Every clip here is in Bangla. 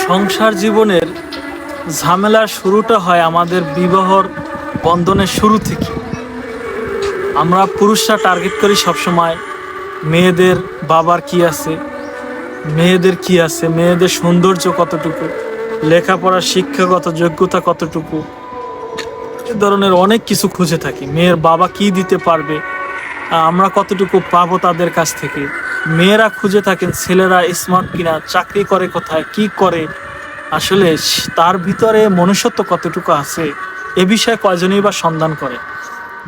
সংসার জীবনের ঝামেলার শুরুটা হয় আমাদের বিবাহর বন্ধনের শুরু থেকে। আমরা পুরুষরা টার্গেট করি সবসময় মেয়েদের বাবার কি আছে, মেয়েদের কি আছে, মেয়েদের সৌন্দর্য কতটুকু, লেখাপড়ার শিক্ষাগত যোগ্যতা কতটুকু, এ ধরনের অনেক কিছু খুঁজে থাকি। মেয়ের বাবা কি দিতে পারবে, আমরা কতটুকু পাবো তাদের কাছ থেকে। মেয়েরা খুঁজে থাকেন ছেলেরা স্মার্ট কিনা, চাকরি করে কোথায়, কি করে, আসলে তার ভিতরে মনুষ্যত্ব কতটুকু আছে, এ বিষয়ে কয়জনই বা সন্ধান করে।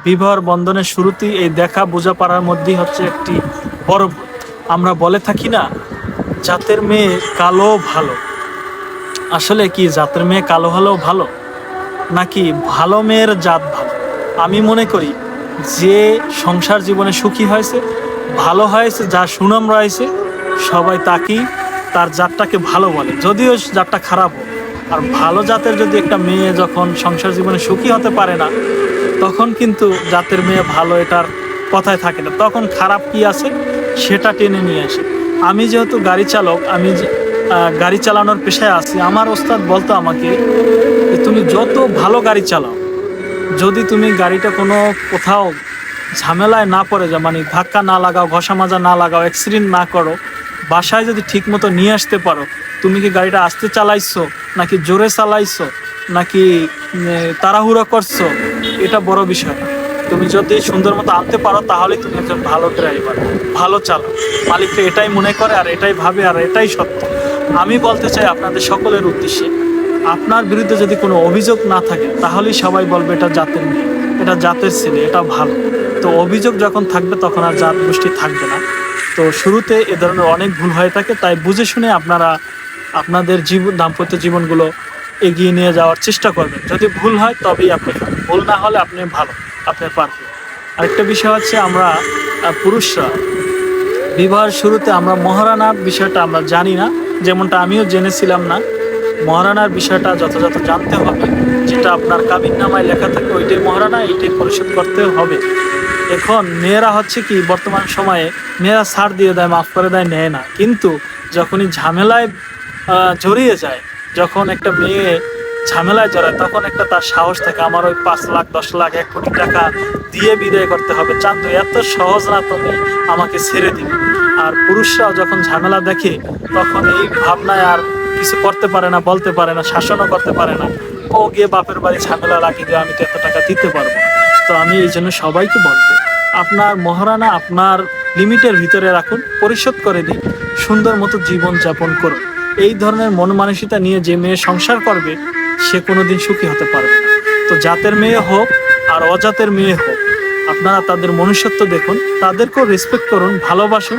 বিবাহর বন্ধনের শুরুতেই এই দেখা বোঝাপড়ার মধ্যেই হচ্ছে একটি বড় ভুল। আমরা বলে থাকি না, জাতের মেয়ে কালো ভালো। আসলে কি জাতের মেয়ে কালো হলেও ভালো, নাকি ভালো মেয়ের জাত ভালো? আমি মনে করি যে সংসার জীবনে সুখী হয়েছে, ভালো হয়েছে, যার সুনাম রয়েছে, সবাই তাকেই তার জাতটাকে ভালো বলে, যদিও জাতটা খারাপ হোক। আর ভালো জাতের যদি একটা মেয়ে যখন সংসার জীবনে সুখী হতে পারে না, তখন কিন্তু জাতের মেয়ে ভালো এটার কথায় থাকে না, তখন খারাপ কি আছে সেটা টেনে নিয়ে আসে। আমি যেহেতু গাড়ি চালক, আমি গাড়ি চালানোর পেশায় আছি, আমার ওস্তাদ বলতো আমাকে যে তুমি যত ভালো গাড়ি চালাও, যদি তুমি গাড়িটা কোনো কোথাও ঝামেলায় না পড়ে যাও, মানে ধাক্কা না লাগাও, ঘষা মাজা না লাগাও, অ্যাক্সিডেন্ট না করো, বাসায় যদি ঠিক মতো নিয়ে আসতে পারো, তুমি কি গাড়িটা আস্তে চালাইছো নাকি জোরে চালাইছো নাকি তাড়াহুড়ো করছো, এটা বড় বিষয় না। তুমি যদি সুন্দর মতো আনতে পারো তাহলে তুমি একজন ভালো ড্রাইভার, ভালো চালক। মালিকটা এটাই মনে করে আর এটাই ভাবে আর এটাই সত্য। আমি বলতে চাই আপনাদের সকলের উদ্দেশ্যে, আপনার বিরুদ্ধে যদি কোনো অভিযোগ না থাকে তাহলেই সবাই বলবে এটা জাতের মেয়ে, এটা জাতের ছেলে, এটা ভালো। তো অভিযোগ যখন থাকবে তখন আর জাত গোষ্ঠী থাকবে না। তো শুরুতে এ ধরনের অনেক ভুল হয়ে থাকে, তাই বুঝে শুনে আপনারা আপনাদের দাম্পত্য জীবনগুলো এগিয়ে নিয়ে যাওয়ার চেষ্টা করবেন। যদি ভুল হয় তবেই আপনি খারাপ, ভুল না হলে আপনি ভালো, আপনি পারবেন। আরেকটা বিষয় হচ্ছে, আমরা পুরুষরা বিবাহের শুরুতে আমরা মহারানার বিষয়টা আমরা জানি না, যেমনটা আমিও জেনেছিলাম না। মহারানার বিষয়টা যথাযথ জানতে হবে, যেটা আপনার কাবিননামায় লেখা থাকে ওইটাই মহারানা, এইটাই পরিশোধ করতে হবে। এখন মেয়েরা হচ্ছে কি, বর্তমান সময়ে মেয়েরা ছাড় দিয়ে দেয়, মাফ করে দেয়, নেয় না। কিন্তু যখনই ঝামেলায় জড়িয়ে যায়, যখন একটা মেয়ে ঝামেলায় জড়ায়, তখন একটা তার সাহস থাকে, আমার ওই 5 লাখ 10 লাখ 1 কোটি টাকা দিয়ে বিদায় করতে হবে, চান্দু এত সহজ না, তুমি আমাকে ছেড়ে দিবে। আর পুরুষরাও যখন ঝামেলা দেখে, তখন এই ভাবনায় আর কিছু করতে পারে না, বলতে পারে না, শাসনও করতে পারে না। ও গিয়ে বাপের বাড়ি ঝামেলা লাগিয়ে দিয়ে, আমি তো এত টাকা দিতে পারবো না। তো আমি এই জন্য সবাইকে বলবো, আপনার মহারানা আপনার লিমিটের ভিতরে রাখুন, পরিশোধ করে দিন, সুন্দর মতো জীবন যাপন করুন। এই ধরনের মন মানসিকতা নিয়ে যে মেয়ে সংসার করবে, সে কোনোদিন সুখী হতে পারবে না। তো জাতের মেয়ে হোক আর অজাতের মেয়ে হোক, আপনারা তাদের মনুষ্যত্ব দেখুন, তাদেরকেও রেসপেক্ট করুন, ভালোবাসুন।